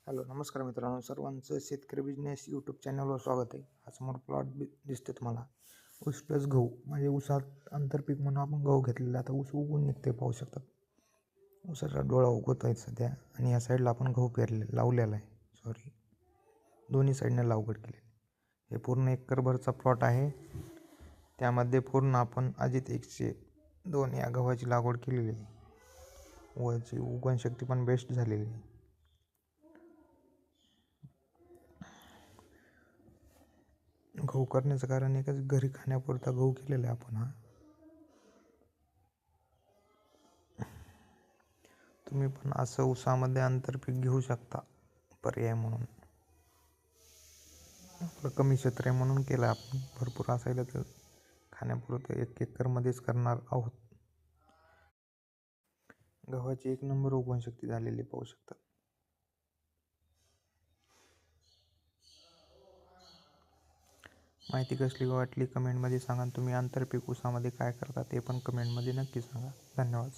Hello नमस्कार मित्रांनो, सर्वांचं शेतकरी बिझनेस यूट्यूब चॅनलवर स्वागत आहे. हा समोर प्लॉट दिसते तुम्हाला. ऊस प्लस गहू म्हणजे ऊसात आंतरपीक म्हणून आपण गहू घेतलेला. आता ऊस उगवून निघते, पाहू शकतात. ऊसाचा डोळा उगवत आहे सध्या. आणि या साईडला आपण गहू लावलेला आहे. दोन्ही साईडने लागवड केलेली. हे पूर्ण एकरभरचा प्लॉट आहे. त्यामध्ये पूर्ण आपण अजित 102 या गव्हाची लागवड केलेली आहे. वरची उगवण शक्ती पण बेस्ट झालेली आहे. गहू करण्याचं कारण एकच, घरी खाण्यापुरता गहू केलेला आहे आपण. तुम्ही पण असं ऊसामध्ये आंतरपीक घेऊ शकता पर्याय म्हणून. आपलं कमी क्षेत्र आहे म्हणून केलं आपण. भरपूर असायला तर खाण्यापुरतं 1 एकरमध्येच करणार आहोत. गव्हाची 1 नंबर उगवण शक्ती झालेली पाहू शकता. माहिती कसली वाटली कमेंटमध्ये सांगा. तुम्ही आंतरपीक ऊसामध्ये काय करता ते पण कमेंटमध्ये नक्की सांगा. धन्यवाद.